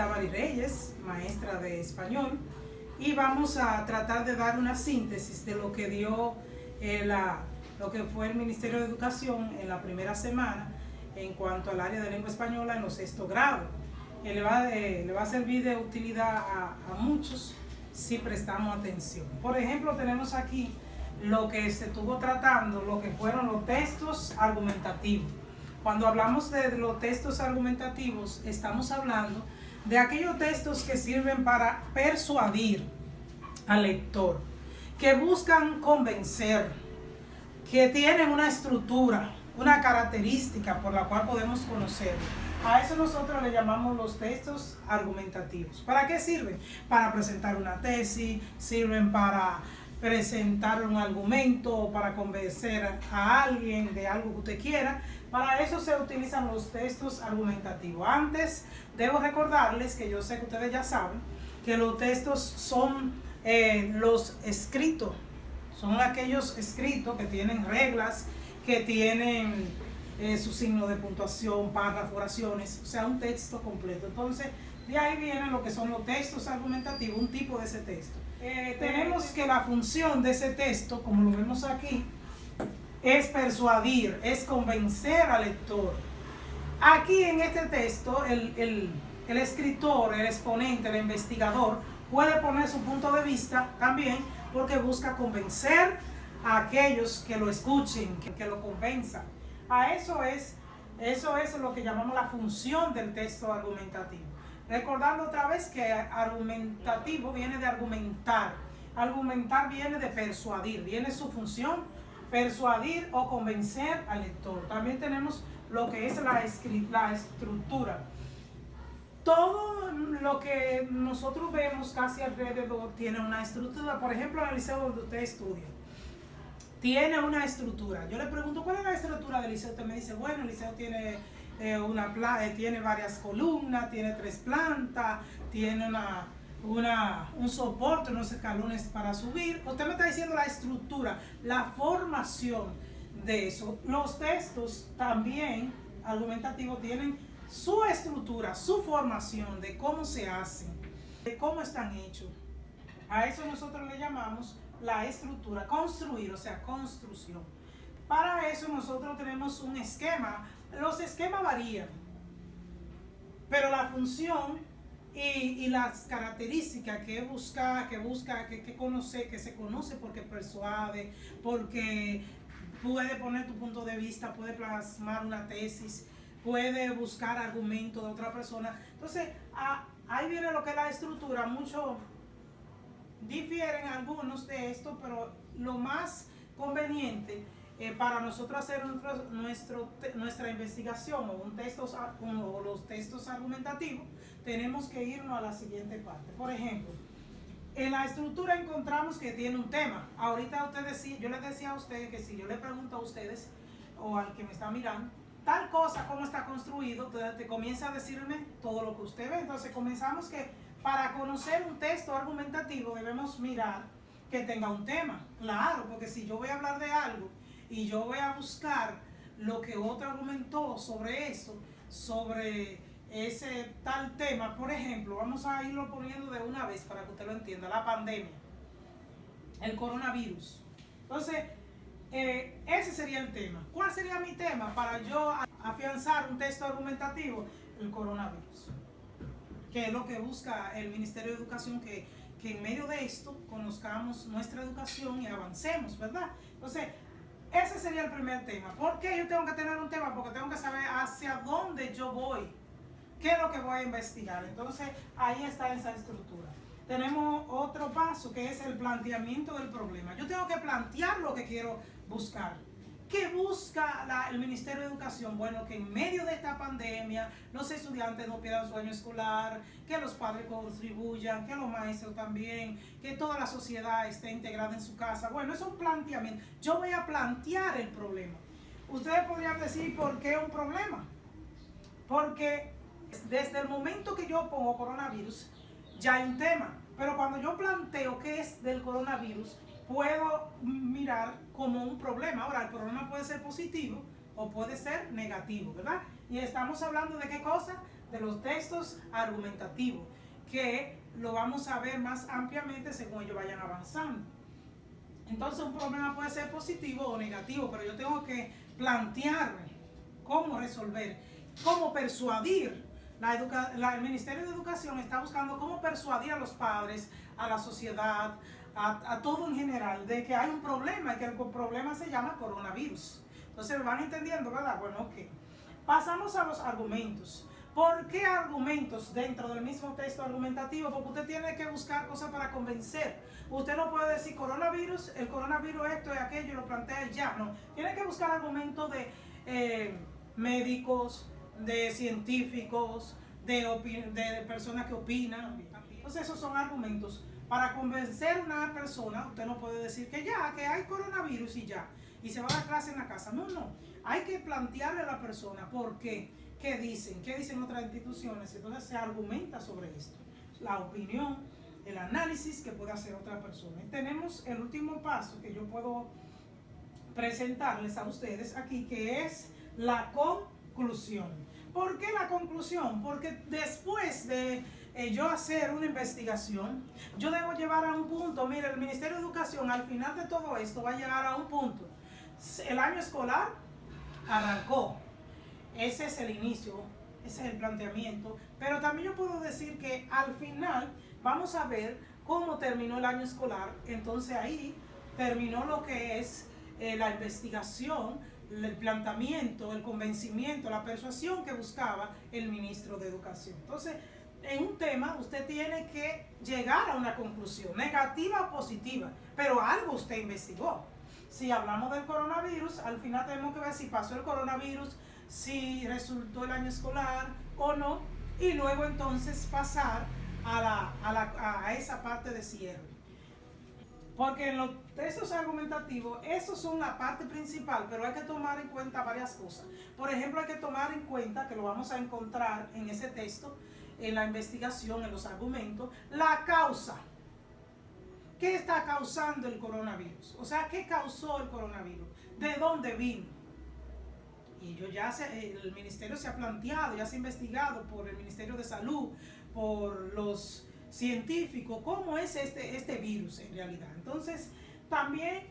Tamari Reyes, maestra de español, y vamos a tratar de dar una síntesis de lo que dio lo que fue el Ministerio de Educación en la primera semana en cuanto al área de lengua española en los sexto grado. Le va a servir de utilidad a muchos si prestamos atención. Por ejemplo, tenemos aquí lo que se estuvo tratando, lo que fueron los textos argumentativos. Cuando hablamos de los textos argumentativos, estamos hablando de aquellos textos que sirven para persuadir al lector, que buscan convencer, que tienen una estructura, una característica por la cual podemos conocerlo. A eso nosotros le llamamos los textos argumentativos. ¿Para qué sirven? Para presentar una tesis, sirven para presentar un argumento, para convencer a alguien de algo que usted quiera. Para eso se utilizan los textos argumentativos. Antes, debo recordarles que yo sé que ustedes ya saben que los textos son los escritos. Son aquellos escritos que tienen reglas, que tienen su signo de puntuación, párrafos, oraciones, o sea, un texto completo. Entonces, de ahí vienen lo que son los textos argumentativos, un tipo de ese texto. Tenemos que la función de ese texto, como lo vemos aquí, es persuadir, es convencer al lector. Aquí en este texto, el escritor, el exponente, el investigador, puede poner su punto de vista también, porque busca convencer a aquellos que lo escuchen, que lo convenzan. Eso es lo que llamamos la función del texto argumentativo. Recordando otra vez que argumentativo viene de argumentar. Argumentar viene de persuadir, viene su función, persuadir o convencer al lector. También tenemos lo que es la estructura. Todo lo que nosotros vemos casi alrededor tiene una estructura. Por ejemplo, en el liceo donde usted estudia, tiene una estructura. Yo le pregunto, ¿cuál es la estructura del liceo? Usted me dice, bueno, el liceo tiene tiene varias columnas, tiene 3 plantas, tiene un soporte, unos escalones para subir. Usted me está diciendo la estructura, la formación de eso. Los textos también argumentativos tienen su estructura, su formación de cómo se hacen, de cómo están hechos. A eso nosotros le llamamos la estructura, construir, o sea, construcción. Para eso nosotros tenemos un esquema. Los esquemas varían, pero la función y las características que se conoce porque persuade, porque puede poner tu punto de vista, puede plasmar una tesis, puede buscar argumentos de otra persona. Entonces, ahí viene lo que es la estructura. Mucho difieren algunos de esto, pero lo más conveniente para nosotros hacer nuestra investigación o los textos argumentativos, tenemos que irnos a la siguiente parte. Por ejemplo, en la estructura encontramos que tiene un tema. Ahorita yo les decía a ustedes que si yo le pregunto a ustedes o al que me está mirando, tal cosa, cómo está construido, te comienza a decirme todo lo que usted ve. Entonces comenzamos que para conocer un texto argumentativo debemos mirar que tenga un tema. Claro, porque si yo voy a hablar de algo y yo voy a buscar lo que otro argumentó sobre eso, sobre ese tal tema, por ejemplo, vamos a irlo poniendo de una vez para que usted lo entienda, la pandemia, el coronavirus. Entonces, ese sería el tema. ¿Cuál sería mi tema para yo afianzar un texto argumentativo? El coronavirus, que es lo que busca el Ministerio de Educación, que en medio de esto conozcamos nuestra educación y avancemos, ¿verdad? Entonces, ese sería el primer tema. ¿Por qué yo tengo que tener un tema? Porque tengo que saber hacia dónde yo voy, qué es lo que voy a investigar. Entonces, ahí está esa estructura. Tenemos otro paso que es el planteamiento del problema. Yo tengo que plantear lo que quiero buscar. ¿Qué busca el Ministerio de Educación? Bueno, que en medio de esta pandemia los estudiantes no pierdan sueño escolar, que los padres contribuyan, que los maestros también, que toda la sociedad esté integrada en su casa. Bueno, eso es un planteamiento. Yo voy a plantear el problema. Ustedes podrían decir, ¿por qué un problema? Porque desde el momento que yo pongo coronavirus, ya hay un tema. Pero cuando yo planteo qué es del coronavirus, puedo mirar como un problema. Ahora, el problema puede ser positivo o puede ser negativo, ¿verdad? Y estamos hablando de qué cosa, de los textos argumentativos, que lo vamos a ver más ampliamente según ellos vayan avanzando. Entonces un problema puede ser positivo o negativo, pero yo tengo que plantearme cómo resolver, cómo persuadir. El Ministerio de Educación está buscando cómo persuadir a los padres, a la sociedad, a todo en general, de que hay un problema y que el problema se llama coronavirus. Entonces me van entendiendo, ¿verdad? Bueno, ok. Pasamos a los argumentos. ¿Por qué argumentos dentro del mismo texto argumentativo? Porque usted tiene que buscar cosas para convencer. Usted no puede decir coronavirus, el coronavirus esto y aquello, lo plantea y ya. No, tiene que buscar argumentos de médicos, de científicos, de personas que opinan. Entonces esos son argumentos. Para convencer a una persona, usted no puede decir que ya, que hay coronavirus y ya, y se va a dar clase en la casa. No, no. Hay que plantearle a la persona por qué, qué dicen otras instituciones. Entonces se argumenta sobre esto. La opinión, el análisis que puede hacer otra persona. Y tenemos el último paso que yo puedo presentarles a ustedes aquí, que es la conclusión. ¿Por qué la conclusión? Porque después de yo hacer una investigación, yo debo llevar a un punto. Mire, el Ministerio de Educación al final de todo esto va a llegar a un punto. El año escolar arrancó, ese es el inicio, ese es el planteamiento, pero también yo puedo decir que al final vamos a ver cómo terminó el año escolar. Entonces ahí terminó lo que es la investigación, el planteamiento, el convencimiento, la persuasión que buscaba el ministro de Educación. Entonces, en un tema usted tiene que llegar a una conclusión, negativa o positiva, pero algo usted investigó. Si hablamos del coronavirus, al final tenemos que ver si pasó el coronavirus, si resultó el año escolar o no, y luego entonces pasar a esa parte de cierre. Porque en los textos argumentativos, esos son la parte principal, pero hay que tomar en cuenta varias cosas. Por ejemplo, hay que tomar en cuenta, que lo vamos a encontrar en ese texto, en la investigación, en los argumentos, la causa. ¿Qué está causando el coronavirus? O sea, ¿qué causó el coronavirus? ¿De dónde vino? Y el ministerio se ha planteado, ya se ha investigado por el Ministerio de Salud, por los científicos, cómo es este virus en realidad. Entonces, también,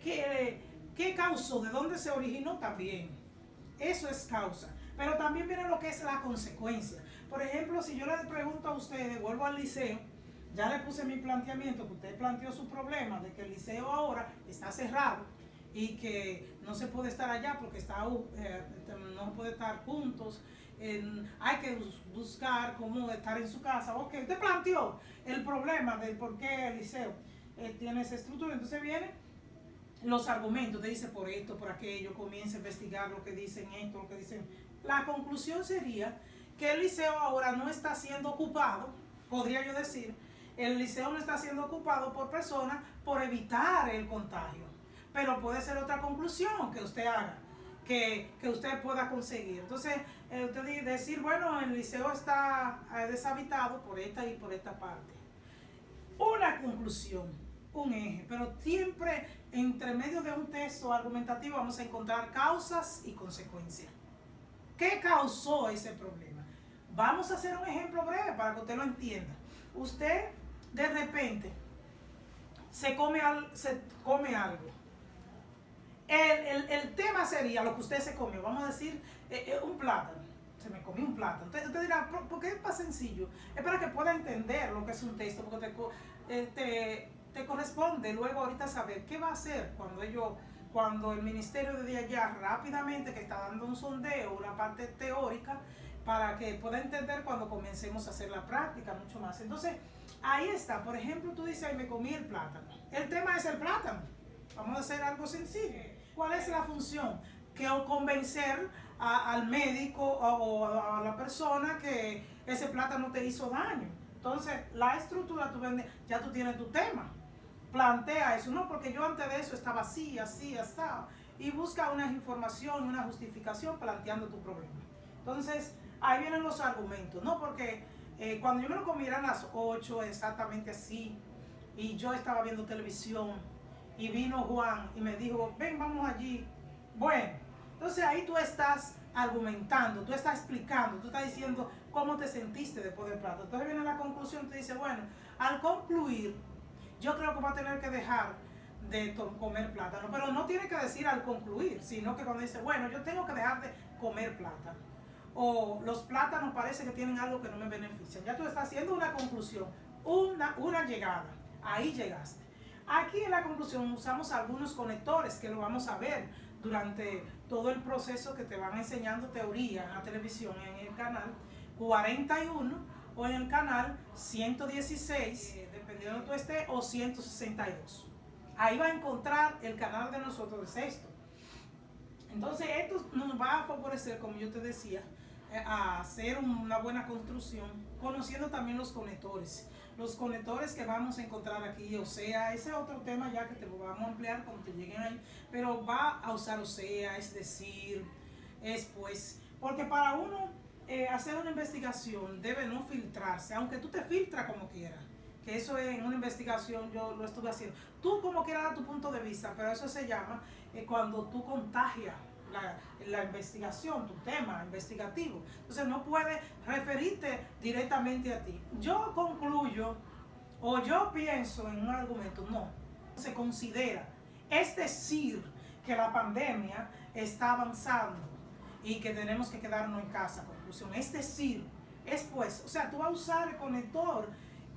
¿qué causó? ¿De dónde se originó? También. Eso es causa. Pero también viene lo que es la consecuencia. Por ejemplo, si yo les pregunto a ustedes, vuelvo al liceo, ya le puse mi planteamiento, que usted planteó su problema de que el liceo ahora está cerrado y que no se puede estar allá porque no puede estar juntos. Hay que buscar cómo estar en su casa. Ok, usted planteó el problema de por qué el liceo tiene esa estructura. Entonces vienen los argumentos, te dice por esto, por aquello, comienza a investigar lo que dicen esto, lo que dicen. La conclusión sería que el liceo ahora no está siendo ocupado, podría yo decir, el liceo no está siendo ocupado por personas por evitar el contagio. Pero puede ser otra conclusión que usted haga, que usted pueda conseguir. Entonces, usted decir, bueno, el liceo está deshabitado por esta y por esta parte. Una conclusión, un eje, pero siempre entre medio de un texto argumentativo vamos a encontrar causas y consecuencias. ¿Qué causó ese problema? Vamos a hacer un ejemplo breve para que usted lo entienda. Usted de repente se come algo. El tema sería lo que usted se comió. Vamos a decir un plátano. Se me comió un plátano. Entonces usted dirá, ¿por qué es más sencillo? Es para que pueda entender lo que es un texto, porque te corresponde luego ahorita saber qué va a hacer cuando el ministerio de allá rápidamente, que está dando un sondeo, una parte teórica, para que pueda entender cuando comencemos a hacer la práctica mucho más. Entonces, ahí está. Por ejemplo, tú dices, me comí el plátano. El tema es el plátano. Vamos a hacer algo sencillo. ¿Cuál es la función? Que convencer al médico o a la persona que ese plátano te hizo daño. Entonces, la estructura, ya tú tienes tu tema. Plantea eso, no, porque yo antes de eso estaba así, y busca una información, una justificación planteando tu problema. Entonces, ahí vienen los argumentos, ¿no? Porque cuando yo me lo comiera a las 8, exactamente así, y yo estaba viendo televisión, y vino Juan y me dijo, ven, vamos allí. Bueno, entonces ahí tú estás argumentando, tú estás explicando, tú estás diciendo cómo te sentiste después del plato. Entonces viene la conclusión, te dice, bueno, al concluir, yo creo que va a tener que dejar de comer plátano, pero no tiene que decir al concluir, sino que cuando dice, bueno, yo tengo que dejar de comer plátano, o los plátanos parece que tienen algo que no me beneficia, ya tú estás haciendo una conclusión, una llegada, ahí llegaste. Aquí en la conclusión usamos algunos conectores que lo vamos a ver durante todo el proceso que te van enseñando teoría en la televisión, en el canal 41 o en el canal 116, dependiendo de tú estés, o 162. Ahí va a encontrar el canal de nosotros de sexto. Entonces esto nos va a favorecer, como yo te decía, a hacer una buena construcción, conociendo también los conectores. Los conectores que vamos a encontrar aquí, o sea, ese es otro tema ya que te lo vamos a ampliar cuando te lleguen ahí, pero va a usar o sea, es decir, es pues, porque para uno hacer una investigación debe no filtrarse, aunque tú te filtras como quieras, que eso es en una investigación, yo lo estuve haciendo, tú como quieras dar tu punto de vista, pero eso se llama cuando tú contagias la investigación, tu tema investigativo. Entonces no puedes referirte directamente a ti. Yo concluyo o yo pienso en un argumento, no. Se considera, es decir, que la pandemia está avanzando y que tenemos que quedarnos en casa. Conclusión, es decir, es pues, o sea, tú vas a usar el conector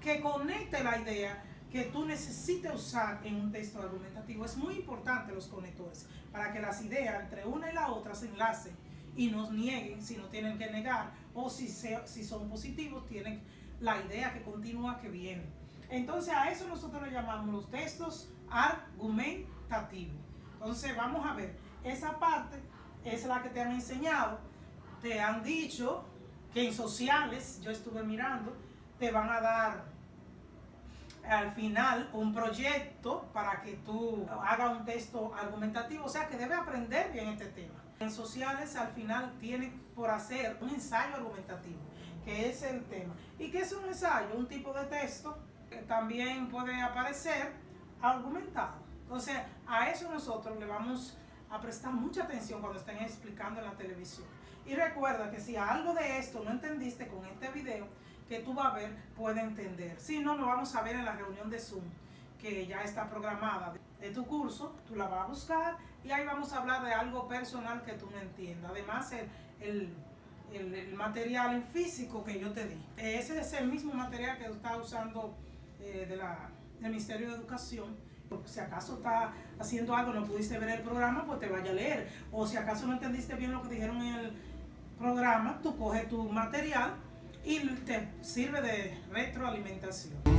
que conecte la idea que tú necesites usar en un texto argumentativo. Es muy importante los conectores para que las ideas entre una y la otra se enlacen y nos nieguen si no tienen que negar, o si son positivos tienen la idea que continúa, que viene. Entonces a eso nosotros le llamamos los textos argumentativos. Entonces vamos a ver, esa parte es la que te han enseñado, te han dicho que en sociales, yo estuve mirando, te van a dar al final un proyecto para que tú hagas un texto argumentativo, o sea que debe aprender bien este tema. En sociales al final tiene por hacer un ensayo argumentativo, que es el tema. ¿Y qué es un ensayo? Un tipo de texto que también puede aparecer argumentado. Entonces a eso nosotros le vamos a prestar mucha atención cuando estén explicando en la televisión. Y recuerda que si algo de esto no entendiste con este video que tú vas a ver, puede entender. Si no, lo vamos a ver en la reunión de Zoom, que ya está programada de tu curso, tú la vas a buscar y ahí vamos a hablar de algo personal que tú no entiendas. Además, el material en físico que yo te di. Ese es el mismo material que tú estás usando del Ministerio de Educación. Si acaso está haciendo algo, no pudiste ver el programa, pues te vaya a leer. O si acaso no entendiste bien lo que dijeron en el programa, tú coges tu material y te sirve de retroalimentación.